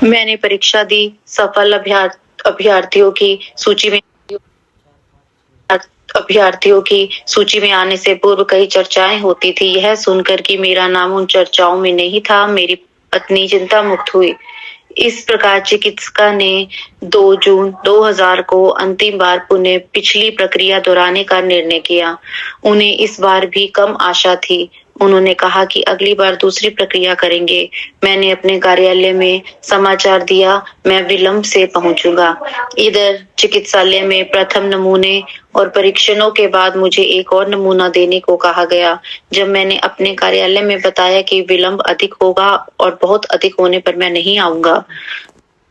मैंने परीक्षा दी। सफल अभ्यर्थियों की सूची में अभ्यर्थियों की सूची में आने से पूर्व कई चर्चाएं होती थी। यह सुनकर कि मेरा नाम उन चर्चाओं में नहीं था, मेरी पत्नी चिंता मुक्त हुई। इस प्रकार चिकित्सका ने 2 जून 2000 को अंतिम बार पुनः पिछली प्रक्रिया दोहराने का निर्णय किया। उन्हें इस बार भी कम आशा थी। उन्होंने कहा कि अगली बार दूसरी प्रक्रिया करेंगे। मैंने अपने कार्यालय में समाचार दिया, मैं विलंब से पहुंचूंगा। इधर चिकित्सालय में प्रथम नमूने और परीक्षणों के बाद मुझे एक और नमूना देने को कहा गया। जब मैंने अपने कार्यालय में बताया कि विलंब अधिक होगा और बहुत अधिक होने पर मैं नहीं आऊंगा,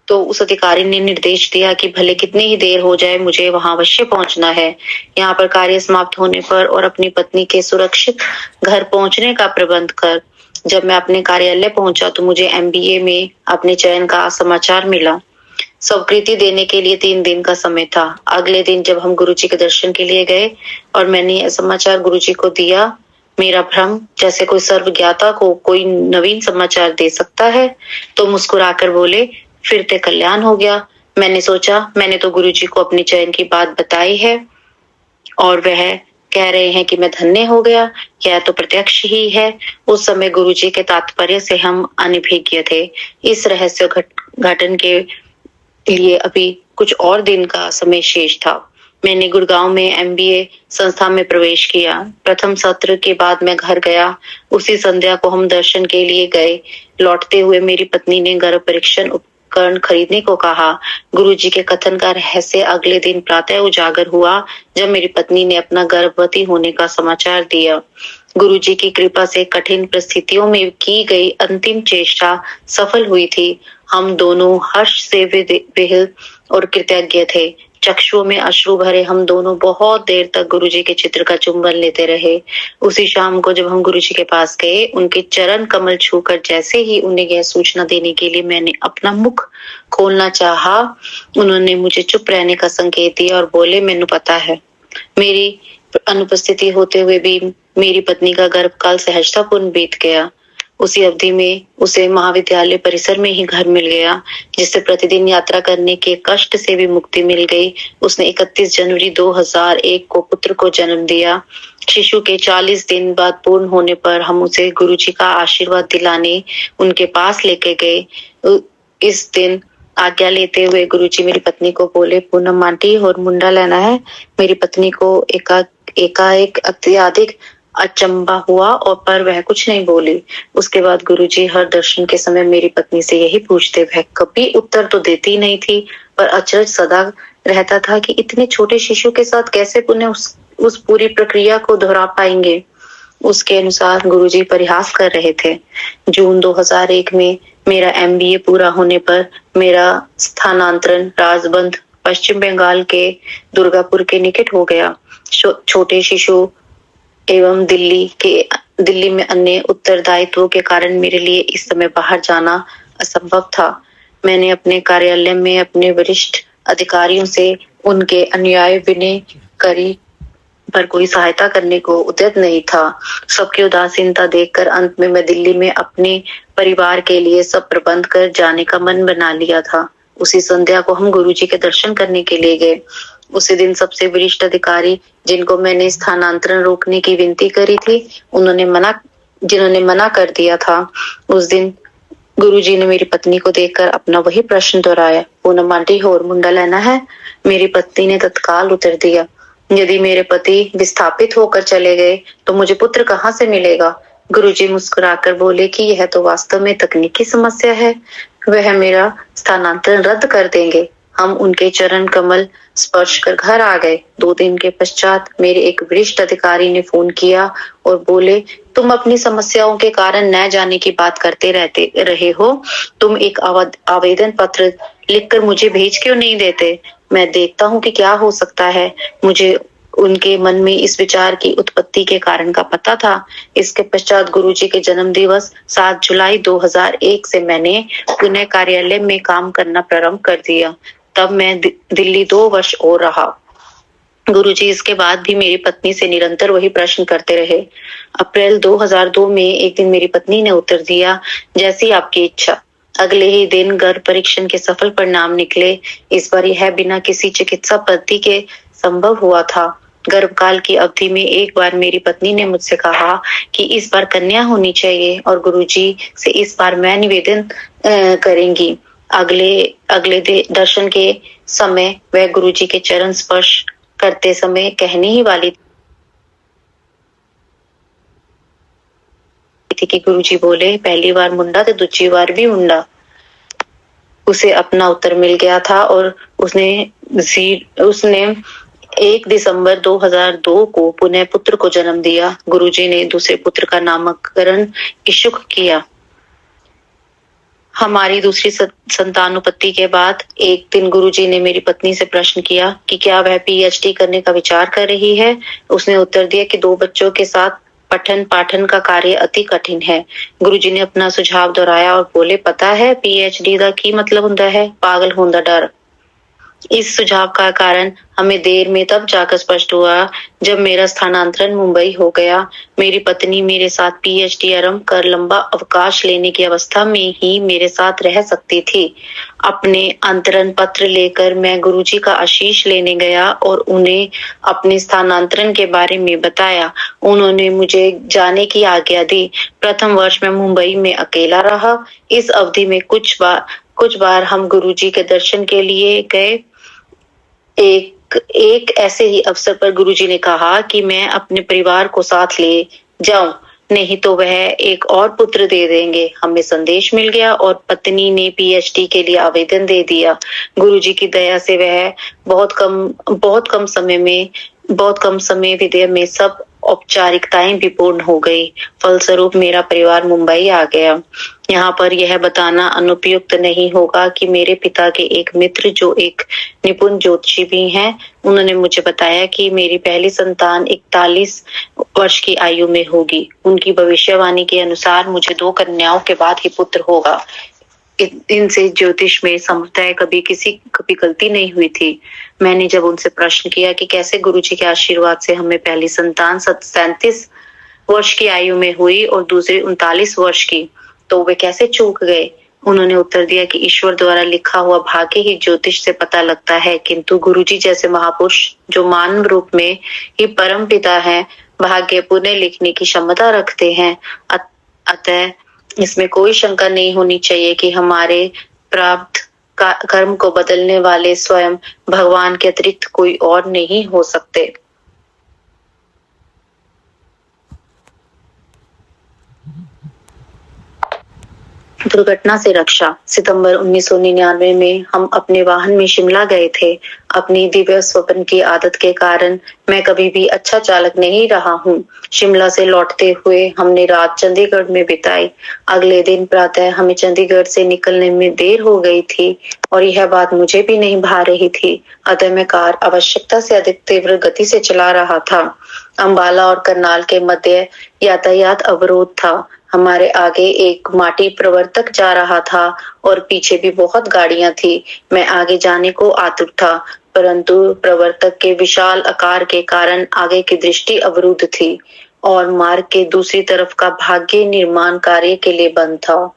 तो उस अधिकारी ने निर्देश दिया कि भले कितनी ही देर हो जाए, मुझे वहां अवश्य पहुंचना है। यहाँ पर कार्य समाप्त होने पर और अपनी पत्नी के सुरक्षित घर पहुंचने का प्रबंध कर जब मैं अपने कार्यालय पहुंचा तो मुझे एमबीए में अपने चयन का समाचार मिला। स्वीकृति देने के लिए 3 दिन का समय था। अगले दिन जब हम गुरुजी के दर्शन के लिए गए और मैंने यह समाचार गुरुजी को दिया, मेरा भ्रम जैसे कोई सर्वज्ञाता को कोई नवीन समाचार दे सकता है, तो मुस्कुराकर बोले, फिर ते कल्याण हो गया। मैंने सोचा, मैंने तो गुरुजी को अपने चयन की बात बताई है और वह कह रहे हैं कि मैं धन्य हो गया। यह तो प्रत्यक्ष ही है। उस समय गुरुजी के तात्पर्य से हम अनभिज्ञ थे। इस रहस्य घटन के लिए अभी कुछ और दिन का समय शेष था। मैंने गुड़गांव में एमबीए संस्था में प्रवेश किया। प्रथम सत्र के बाद मैं घर गया। उसी संध्या को हम दर्शन के लिए गए। लौटते हुए मेरी पत्नी ने गर्भ परीक्षण उपकरण खरीदने को कहा। गुरुजी के कथन का रहस्य अगले दिन प्रातः उजागर हुआ जब मेरी पत्नी ने अपना गर्भवती होने का समाचार दिया। गुरुजी की कृपा से कठिन परिस्थितियों में की गई अंतिम चेष्टा सफल हुई थी। हम दोनों हर्ष से विह्वल और कृतज्ञ थे। चक्षुओं में अश्रु भरे हम दोनों बहुत देर तक गुरुजी के चित्र का चुंबन लेते रहे। उसी शाम को जब हम गुरुजी के पास गए, उनके चरण कमल छूकर जैसे ही उन्हें यह सूचना देने के लिए मैंने अपना मुख खोलना चाहा, उन्होंने मुझे चुप रहने का संकेत दिया और बोले, मैंने पता है। मेरी अनुपस्थिति होते हुए भी मेरी पत्नी का गर्भकाल सहजतापूर्ण बीत गया। उसी अवधि में उसे महाविद्यालय परिसर में ही घर मिल गया, जिससे प्रतिदिन यात्रा करने के कष्ट से भी मुक्ति मिल गई। उसने 31 जनवरी 2001 को पुत्र को जन्म दिया। शिशु के 40 दिन बाद पूर्ण होने पर हम उसे गुरुजी का आशीर्वाद दिलाने उनके पास लेके गए। इस दिन आज्ञा लेते हुए गुरुजी मेरी पत्नी को बोले, पूनम आंटी और मुंडा लेना है। मेरी पत्नी को एकाएक अत्यधिक अचंबा हुआ और पर वह कुछ नहीं बोली। उसके बाद गुरुजी हर दर्शन के समय मेरी पत्नी से यही पूछते। वह कभी उत्तर तो देती नहीं थी, पर अचरज सदा रहता था कि इतने छोटे शिशु के साथ कैसे पुनः उस पूरी प्रक्रिया को दोहरा पाएंगे। उसके अनुसार गुरुजी परिहास कर रहे थे। जून 2001 में मेरा एमबीए पूरा होने पर मेरा स्थानांतरण राजबंद पश्चिम बंगाल के दुर्गापुर के निकट हो गया। छोटे शिशु एवं दिल्ली में अन्य उत्तरदायित्वों के कारण मेरे लिए इस समय बाहर जाना असंभव था। मैंने अपने कार्यालय में अपने वरिष्ठ अधिकारियों से उनके अन्याय विनय करी, पर कोई सहायता करने को उद्यत नहीं था। सबकी उदासीनता देखकर अंत में मैं दिल्ली में अपने परिवार के लिए सब प्रबंध कर जाने का मन बना लिया था। उसी संध्या को हम गुरुजी के दर्शन करने के लिए गए। उसी दिन सबसे वरिष्ठ अधिकारी, जिनको मैंने स्थानांतरण रोकने की विनती करी थी, जिन्होंने मना कर दिया था, उस दिन गुरुजी ने मेरी पत्नी को देखकर अपना वही प्रश्न दोहराया, पूनम आंटी और मुंडा लेना है? मेरी पत्नी ने तत्काल उत्तर दिया, यदि मेरे पति विस्थापित होकर चले गए तो मुझे पुत्र कहाँ से मिलेगा? गुरुजी मुस्कुराकर बोले कि यह तो वास्तव में तकनीकी समस्या है। वह मेरा स्थानांतरण रद्द कर देंगे। हम उनके चरण कमल स्पर्श कर घर आ गए। 2 दिन के पश्चात मेरे एक वरिष्ठ अधिकारी ने फोन किया और बोले, तुम अपनी समस्याओं के कारण न जाने की बात करते रहे हो। तुम एक आवेदन पत्र लिखकर मुझे भेज क्यों नहीं देते? मैं देखता हूँ कि क्या हो सकता है। मुझे उनके मन में इस विचार की उत्पत्ति के कारण का पता था। इसके पश्चात गुरुजी के जन्म दिवस 7 जुलाई 2001 से मैंने पुनः कार्यालय में काम करना प्रारंभ कर दिया। तब मैं दिल्ली 2 वर्ष और रहा। गुरुजी इसके बाद भी मेरी पत्नी से निरंतर वही प्रश्न करते रहे। अप्रैल 2002 में एक दिन मेरी पत्नी ने उत्तर दिया, जैसी आपकी इच्छा। अगले ही दिन गर्भ परीक्षण के सफल परिणाम निकले। इस बार यह बिना किसी चिकित्सा पद्धति के संभव हुआ था। गर्भकाल की अवधि में एक बार मेरी पत्नी ने मुझसे कहा कि इस बार कन्या होनी चाहिए और गुरुजी से इस बार मैं निवेदन करेंगी। अगले अगले दर्शन के समय वह गुरुजी के चरण स्पर्श करते समय कहने ही वाली थी कि गुरुजी बोले, पहली बार मुंडा तो दूसरी बार भी मुंडा। उसे अपना उत्तर मिल गया था और उसने 1 दिसंबर 2002 को पुनः पुत्र को जन्म दिया। गुरुजी ने दूसरे पुत्र का नामकरण इशुक किया। हमारी दूसरी संतानोत्पत्ति के बाद एक दिन गुरुजी ने मेरी पत्नी से प्रश्न किया कि क्या वह पीएचडी करने का विचार कर रही है। उसने उत्तर दिया कि 2 बच्चों के साथ पठन पाठन का कार्य अति कठिन है। गुरुजी ने अपना सुझाव दोहराया और बोले, पता है पीएचडी का की मतलब हुंदा है पागल होने का डर। इस सुझाव का कारण हमें देर में तब जाकर स्पष्ट हुआ जब मेरा स्थानांतरण मुंबई हो गया। मेरी पत्नी मेरे साथ पीएचडी आरंभ कर लंबा अवकाश लेने की अवस्था में ही मेरे साथ रह सकती थी। अपने अंतरण पत्र लेकर मैं गुरुजी का आशीष लेने गया और उन्हें अपने स्थानांतरण के बारे में बताया। उन्होंने मुझे जाने की आज्ञा दी। प्रथम वर्ष में मुंबई में अकेला रहा। इस अवधि में कुछ बार हम गुरुजी के दर्शन के लिए गए। एक ऐसे ही अवसर पर गुरुजी ने कहा कि मैं अपने परिवार को साथ ले जाऊं, नहीं तो वह एक और पुत्र दे देंगे। हमें संदेश मिल गया और पत्नी ने पीएचडी के लिए आवेदन दे दिया। गुरुजी की दया से वह बहुत कम समय विदेह में सब औपचारिकताएं भी पूर्ण हो गई। फलस्वरूप मेरा परिवार मुंबई आ गया। यहाँ पर यह बताना अनुपयुक्त नहीं होगा कि मेरे पिता के एक मित्र जो एक निपुण ज्योतिषी भी हैं, उन्होंने मुझे बताया कि मेरी पहली संतान 41 वर्ष की आयु में होगी। उनकी भविष्यवाणी के अनुसार मुझे 2 कन्याओं के बाद ही पुत्र होगा। इनसे ज्योतिष में संभवतः कभी गलती नहीं हुई थी। मैंने जब उनसे प्रश्न किया कि कैसे गुरुजी के आशीर्वाद से हमें पहली संतान 37 वर्ष की आयु में हुई और दूसरी 39 वर्ष की, तो वे कैसे चूक गए। उन्होंने उत्तर दिया कि ईश्वर द्वारा लिखा हुआ भाग्य ही ज्योतिष से पता लगता है, किंतु गुरुजी जैसे महापुरुष जो मानव रूप में ही परम पिता है, भाग्य पुनः लिखने की क्षमता रखते हैं। अतः इसमें कोई शंका नहीं होनी चाहिए कि हमारे प्राप्त कर्म को बदलने वाले स्वयं भगवान के अतिरिक्त कोई और नहीं हो सकते। दुर्घटना से रक्षा। सितंबर 1999 में हम अपने वाहन में शिमला गए थे। अपनी दिव्य स्वप्न की आदत के कारण मैं कभी भी अच्छा चालक नहीं रहा हूँ। शिमला से लौटते हुए हमने रात चंडीगढ़ में बिताई। अगले दिन प्रातः हमें चंडीगढ़ से निकलने में देर हो गई थी और यह बात मुझे भी नहीं भा रही थी। अतः मैं कार आवश्यकता से अधिक तीव्र गति से चला रहा था। अंबाला और करनाल के मध्य यातायात अवरोध था। हमारे आगे एक माटी प्रवर्तक जा रहा था और पीछे भी बहुत गाड़ियां थी। मैं आगे जाने को आतुर था, परंतु प्रवर्तक के विशाल आकार के कारण आगे की दृष्टि अवरुद्ध थी और मार्ग के दूसरी तरफ का भाग निर्माण कार्य के लिए बंद था।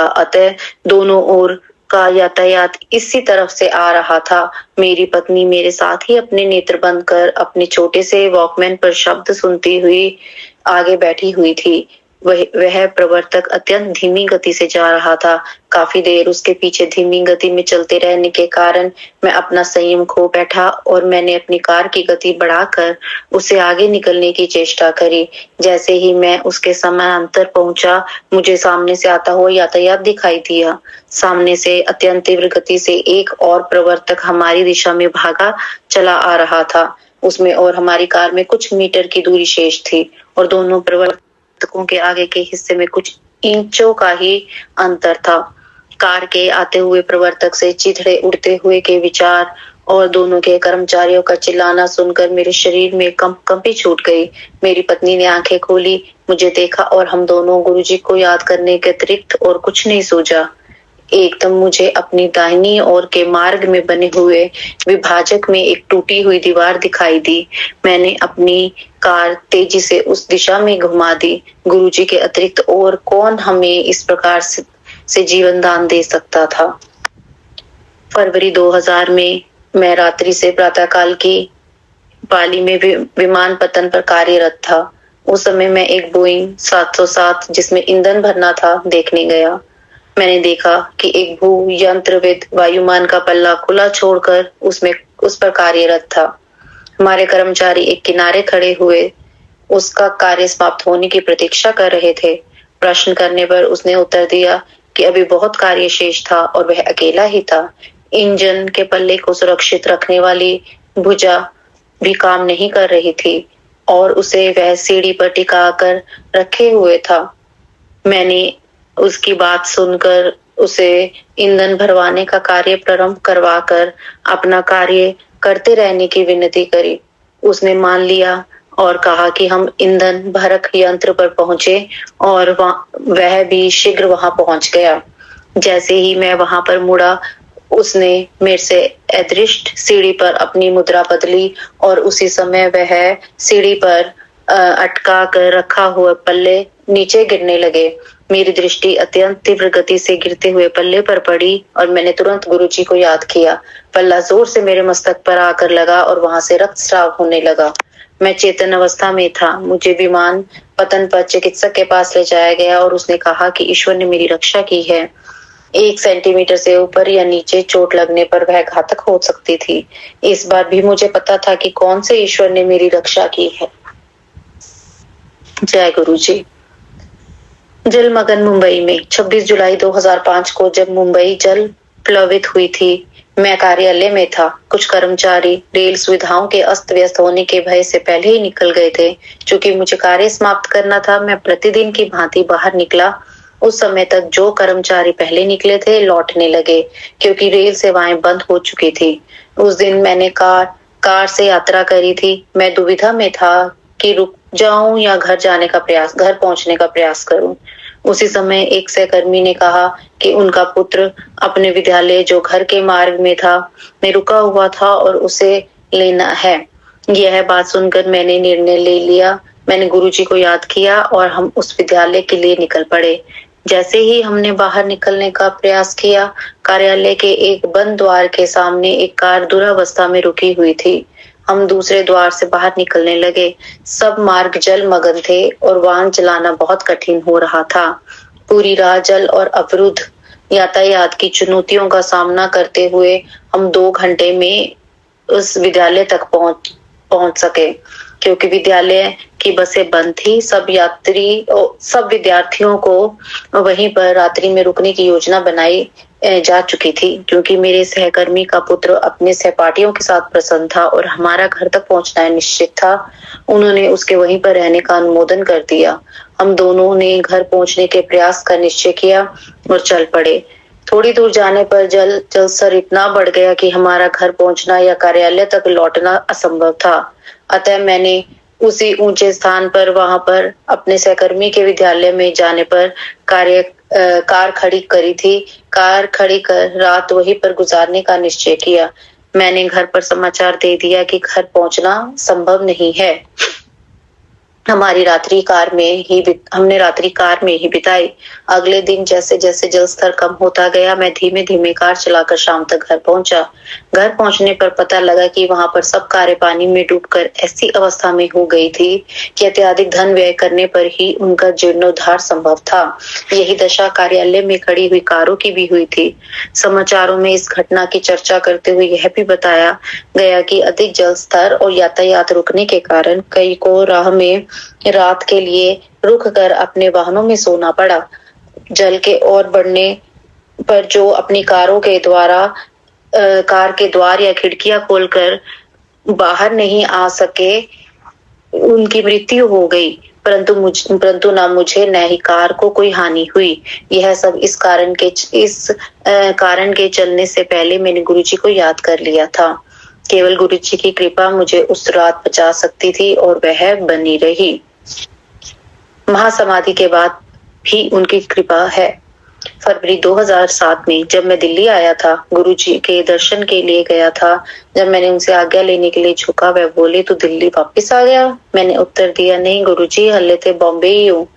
अतः दोनों ओर का यातायात इसी तरफ से आ रहा था। मेरी पत्नी मेरे साथ ही अपने नेत्र बंद कर अपने छोटे से वॉकमैन पर शब्द सुनती हुई आगे बैठी हुई थी। वह प्रवर्तक अत्यंत धीमी गति से जा रहा था। काफी देर उसके पीछे धीमी गति में चलते रहने के कारण मैं अपना संयम खो बैठा और मैंने अपनी कार की गति बढ़ाकर उसे आगे निकलने की चेष्टा करी। जैसे ही मैं उसके समानांतर पहुंचा, मुझे सामने से आता हुआ यातायात दिखाई दिया। सामने से अत्यंत तीव्र गति से एक और प्रवर्तक हमारी दिशा में भागा चला आ रहा था। उसमें और हमारी कार में कुछ मीटर की दूरी शेष थी और दोनों प्रवर्तकों के आगे के हिस्से में कुछ इंचों का ही अंतर था। कार के आते हुए प्रवर्तक से चिथड़े उड़ते हुए के विचार और दोनों के कर्मचारियों का चिल्लाना सुनकर मेरे शरीर में कंपी छूट गई। मेरी पत्नी ने आंखें खोली, मुझे देखा और हम दोनों गुरुजी को याद करने के अतिरिक्त और कुछ नहीं सूझा। एकदम मुझे अपनी दाहिनी ओर के मार्ग में बने हुए विभाजक में एक टूटी हुई दीवार दिखाई दी। मैंने अपनी कार तेजी से उस दिशा में घुमा दी। गुरुजी के अतिरिक्त और कौन हमें इस प्रकार से जीवन दान दे सकता था। फरवरी 2000 में मैं रात्रि से प्रातःकाल की पाली में विमान पतन पर कार्यरत था। उस समय मैं एक बोइंग 707 जिसमें ईंधन भरना था देखने गया। मैंने देखा कि एक भू यंत्रविद वायुमान का पल्ला खुला छोड़कर उस पर कार्यरत था। हमारे कर्मचारी एक किनारे खड़े हुए उसका कार्य समाप्त होने की प्रतीक्षा कर रहे थे। प्रश्न करने पर उसने उत्तर दिया कि अभी बहुत कार्य शेष था और वह अकेला ही था। इंजन के पल्ले को सुरक्षित रखने वाली भुजा भी काम नहीं कर रही थी और उसे वह सीढ़ी पर टिका कर रखे हुए था। मैंने उसकी बात सुनकर उसे ईंधन भरवाने का कार्य प्रारंभ करवाकर अपना कार्य करते रहने की विनती करी। उसने मान लिया और कहा कि हम ईंधन भरक यंत्र पर पहुंचे और वह भी शीघ्र वहां पहुंच गया। जैसे ही मैं वहां पर मुड़ा उसने मेरे से अदृष्ट सीढ़ी पर अपनी मुद्रा बदली और उसी समय वह सीढ़ी पर अटका कर रखा हुआ पल्ले नीचे गिरने लगे। मेरी दृष्टि अत्यंत तीव्र गति से गिरते हुए पल्ले पर पड़ी और मैंने तुरंत गुरुजी को याद किया। पल्ला जोर से मेरे मस्तक पर आकर लगा और वहां से रक्तस्राव होने लगा। मैं चेतन अवस्था में था। मुझे विमान पतन पर चिकित्सक के पास ले जाया गया और उसने कहा कि ईश्वर ने मेरी रक्षा की है। 1 सेंटीमीटर से ऊपर या नीचे चोट लगने पर वह घातक हो सकती थी। इस बार भी मुझे पता था कि कौन से ईश्वर ने मेरी रक्षा की है। जय गुरुजी। जलमग्न मुंबई में 26 जुलाई 2005 को जब मुंबई जल प्लावित हुई थी, मैं कार्यालय में था। कुछ कर्मचारी रेल सुविधाओं के अस्त व्यस्त होने के भय से पहले ही निकल गए थे। चूंकि मुझे कार्य समाप्त करना था, मैं प्रतिदिन की भांति बाहर निकला। उस समय तक जो कर्मचारी पहले निकले थे लौटने लगे क्योंकि रेल सेवाएं बंद हो चुकी थी। उस दिन मैंने कार से यात्रा करी थी। मैं दुविधा में था कि रुक जाऊं या घर पहुंचने का प्रयास करूं। उसी समय एक सहकर्मी ने कहा कि उनका पुत्र अपने विद्यालय जो घर के मार्ग में था में रुका हुआ था और उसे लेना है। यह बात सुनकर मैंने निर्णय ले लिया। मैंने गुरुजी को याद किया और हम उस विद्यालय के लिए निकल पड़े। जैसे ही हमने बाहर निकलने का प्रयास किया, कार्यालय के एक बंद द्वार के सामने एक कार दुरावस्था में रुकी हुई थी। हम दूसरे द्वार से बाहर निकलने लगे। सब मार्ग जलमग्न थे और वाहन चलाना बहुत कठिन हो रहा था। पूरी राह जल और अवरुद्ध यातायात की चुनौतियों का सामना करते हुए हम 2 घंटे में उस विद्यालय तक पहुंच सके। क्योंकि विद्यालय की बसें बंद थी, सब विद्यार्थियों को वहीं पर रात्रि में रुकने की योजना बनाई जा चुकी थी। क्योंकि मेरे सहकर्मी का पुत्र अपने सहपाठियों के साथ प्रसन्न था और हमारा घर तक पहुंचना निश्चित था, उन्होंने उसके वहीं पर रहने का अनुमोदन कर दिया। हम दोनों ने घर पहुंचने के प्रयास का निश्चय किया और चल पड़े। थोड़ी दूर जाने पर जल स्तर इतना बढ़ गया कि हमारा घर पहुंचना या कार्यालय तक लौटना असंभव था। अतः मैंने उसी ऊंचे स्थान पर वहां पर अपने सहकर्मी के विद्यालय में जाने पर कार खड़ी करी थी। कार खड़ी कर रात वहीं पर गुजारने का निश्चय किया। मैंने घर पर समाचार दे दिया कि घर पहुंचना संभव नहीं है। हमने रात्रि कार में ही बिताई। अगले दिन जैसे जैसे जल स्तर कम होता गया, मैं धीमे धीमे कार चलाकर शाम तक घर पहुंचा। घर पहुंचने पर पता लगा कि वहां पर सब कारें पानी में डूबकर ऐसी अवस्था में हो गई थी कि अत्यधिक धन व्यय करने पर ही उनका जीर्णोद्धार संभव था। यही दशा कार्यालय में खड़ी हुई कारों की भी हुई थी। समाचारों में इस घटना की चर्चा करते हुए यह भी बताया गया कि अधिक जल स्तर और यातायात रुकने के कारण कई को राह में रात के लिए रुक कर अपने वाहनों में सोना पड़ा। जल के और बढ़ने पर जो अपनी कार के द्वार या खिड़कियां खोलकर बाहर नहीं आ सके, उनकी मृत्यु हो गई। परंतु ना मुझे न ही कार को कोई हानि हुई। यह सब इस कारण के चलने से पहले मैंने गुरुजी को याद कर लिया था। केवल गुरुजी की कृपा मुझे उस रात बचा सकती थी और वह बनी रही। महासमाधि के बाद भी उनकी कृपा है। फरवरी 2007 में जब मैं दिल्ली आया था, गुरुजी के दर्शन के लिए गया था। जब मैंने उनसे आज्ञा लेने के लिए झुका, वह बोले, तू दिल्ली वापस आ गया? मैंने उत्तर दिया, नहीं गुरुजी, हल्ले थे बॉम्बे ही हूँ।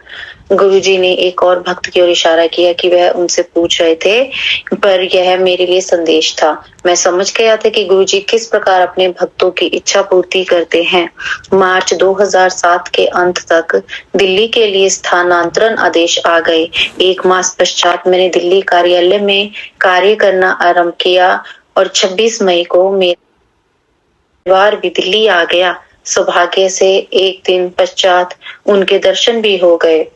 गुरुजी ने एक और भक्त की ओर इशारा किया कि वह उनसे पूछ रहे थे, पर यह मेरे लिए संदेश था। मैं समझ गया था कि गुरुजी किस प्रकार अपने भक्तों की इच्छा पूर्ति करते हैं। मार्च 2007 के अंत तक दिल्ली के लिए स्थानांतरण आदेश आ गए। 1 मास पश्चात मैंने दिल्ली कार्यालय में कार्य करना आरंभ किया और 26 मई को मेरा बार भी दिल्ली आ गया। सौभाग्य से एक दिन पश्चात उनके दर्शन भी हो गए।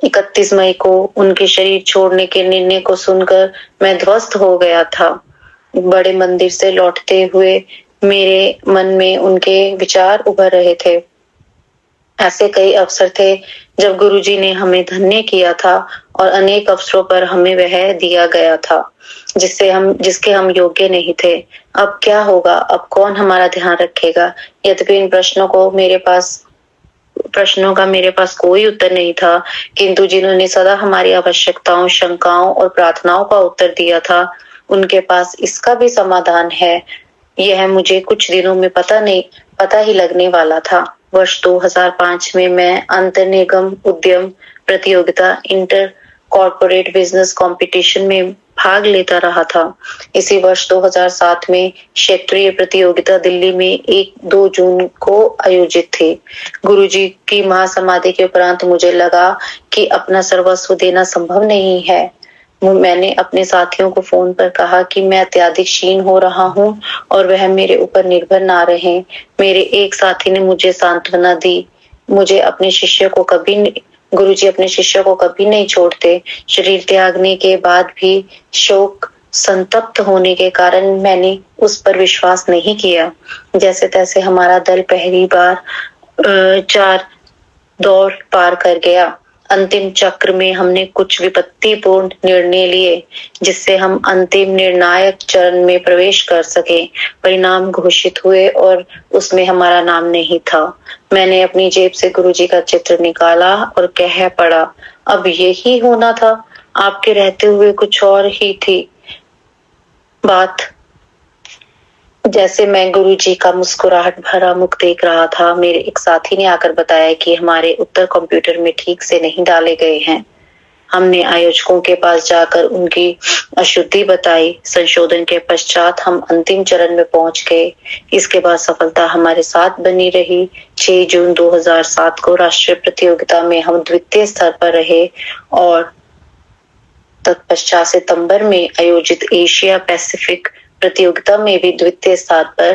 31 मई को उनके शरीर छोड़ने के निर्णय को सुनकर मैं ध्वस्त हो गया था। बड़े मंदिर से लौटते हुए मेरे मन में उनके विचार उभर रहे थे। ऐसे कई अवसर थे जब गुरुजी ने हमें धन्य किया था और अनेक अवसरों पर हमें वह दिया गया था जिसके हम योग्य नहीं थे। अब क्या होगा? अब कौन हमारा ध्यान रखेगा? यद्यपि इन प्रश्नों का मेरे पास कोई उत्तर नहीं था, किंतु जिन्होंने सदा हमारी आवश्यकताओं, शंकाओं और प्रार्थनाओं का उत्तर दिया था, उनके पास इसका भी समाधान है। यह मुझे कुछ दिनों में पता ही लगने वाला था। वर्ष 2005 में मैं अंतर्निगम उद्यम प्रतियोगिता इंटर कॉर्पोरेट बिजनेस कंपटीशन में भाग लेता रहा था। इसी वर्ष 2007 में क्षेत्रीय प्रतियोगिता दिल्ली में 1-2 जून को आयोजित थी। गुरुजी की महासमाधि के उपरांत मुझे लगा कि अपना सर्वस्व देना संभव नहीं है। मैंने अपने साथियों को फोन पर कहा कि मैं अत्यधिक क्षीण हो रहा हूँ और वह मेरे ऊपर निर्भर ना रहे। मेरे एक साथी ने मुझे सांत्वना दी। गुरुजी अपने शिष्य को कभी नहीं छोड़ते। शरीर त्यागने के बाद भी शोक संतप्त होने के कारण मैंने उस पर विश्वास नहीं किया। जैसे तैसे हमारा दल पहली बार 4 दौर पार कर गया। अंतिम चक्र में हमने कुछ विपत्तिपूर्ण निर्णय लिए, जिससे हम अंतिम निर्णायक चरण में प्रवेश कर सके। परिणाम घोषित हुए और उसमें हमारा नाम नहीं था। मैंने अपनी जेब से गुरुजी का चित्र निकाला और कह पड़ा, अब यही होना था। आपके रहते हुए कुछ और ही थी बात। जैसे मैं गुरुजी का मुस्कुराहट भरा मुख देख रहा था, मेरे एक साथी ने आकर बताया कि हमारे उत्तर कंप्यूटर में ठीक से नहीं डाले गए हैं। हमने आयोजकों के पास जाकर उनकी अशुद्धि बताई। संशोधन के पश्चात हम अंतिम चरण में पहुंच गए। इसके बाद सफलता हमारे साथ बनी रही। 6 जून 2007 को राष्ट्रीय प्रतियोगिता में हम द्वितीय स्तर पर रहे और तत्पश्चात सितंबर में आयोजित एशिया पैसिफिक प्रतियोगिता में भी द्वितीय स्थान पर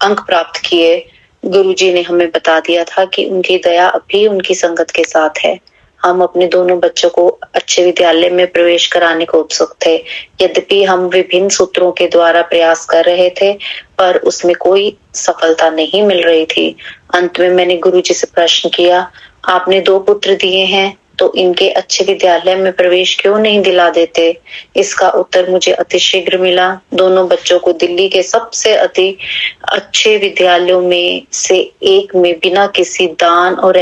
अंक प्राप्त किए। गुरुजी ने हमें बता दिया था कि उनकी दया अभी उनकी संगत के साथ है। हम अपने दोनों बच्चों को अच्छे विद्यालय में प्रवेश कराने को उत्सुक थे। यद्यपि हम विभिन्न सूत्रों के द्वारा प्रयास कर रहे थे, पर उसमें कोई सफलता नहीं मिल रही थी। अंत में मैंने गुरुजी से प्रश्न किया, आपने 2 पुत्र दिए हैं, तो इनके अच्छे विद्यालय में प्रवेश क्यों नहीं दिला देते? इसका उत्तर मुझे अतिशीघ्र मिला। दोनों बच्चों को दिल्ली के सबसे अति अच्छे विद्यालयों में से एक में बिना किसी दान और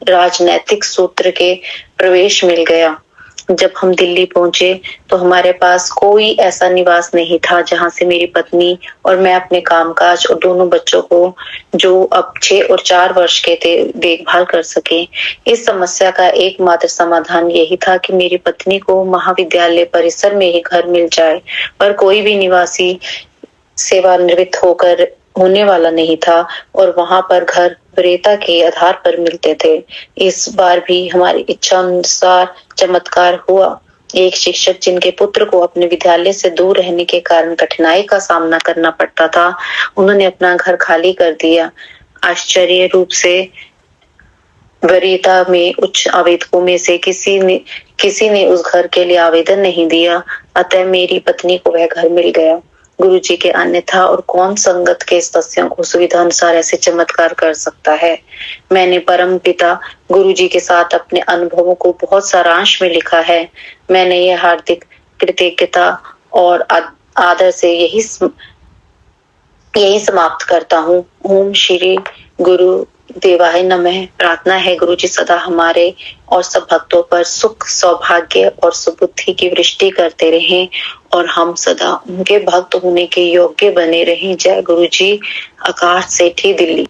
राजनैतिक सूत्र के प्रवेश मिल गया। जब हम दिल्ली पहुंचे तो हमारे पास कोई ऐसा निवास नहीं था जहां से मेरी पत्नी और मैं अपने कामकाज और दोनों बच्चों को, जो अब 6 और 4 वर्ष के थे, देखभाल कर सके। इस समस्या का एकमात्र समाधान यही था कि मेरी पत्नी को महाविद्यालय परिसर में ही घर मिल जाए, पर कोई भी निवासी सेवानिवृत्त होने वाला नहीं था और वहां पर घर वरीयता के आधार पर मिलते थे। इस बार भी हमारी इच्छा अनुसार चमत्कार हुआ। एक शिक्षक जिनके पुत्र को अपने विद्यालय से दूर रहने के कारण कठिनाई का सामना करना पड़ता था, उन्होंने अपना घर खाली कर दिया। आश्चर्य रूप से वरीयता में उच्च आवेदकों में से किसी ने उस घर के लिए आवेदन नहीं दिया, अतः मेरी पत्नी को वह घर मिल गया। गुरुजी के अन्यथा और कौन संगत के सदस्यों को सुविधा अनुसार ऐसे चमत्कार कर सकता है। मैंने परम पिता गुरुजी के साथ अपने अनुभवों को बहुत सारांश में लिखा है। मैंने यह हार्दिक कृतज्ञता और आदर से यही समाप्त करता हूँ। ओम श्री गुरु देवाय नमः। प्रार्थना है गुरु जी सदा हमारे और सब भक्तों पर सुख, सौभाग्य और सुबुद्धि की वृष्टि करते रहें और हम सदा उनके भक्त होने के योग्य बने रहें। जय गुरु जी। आकाश सेठी, दिल्ली।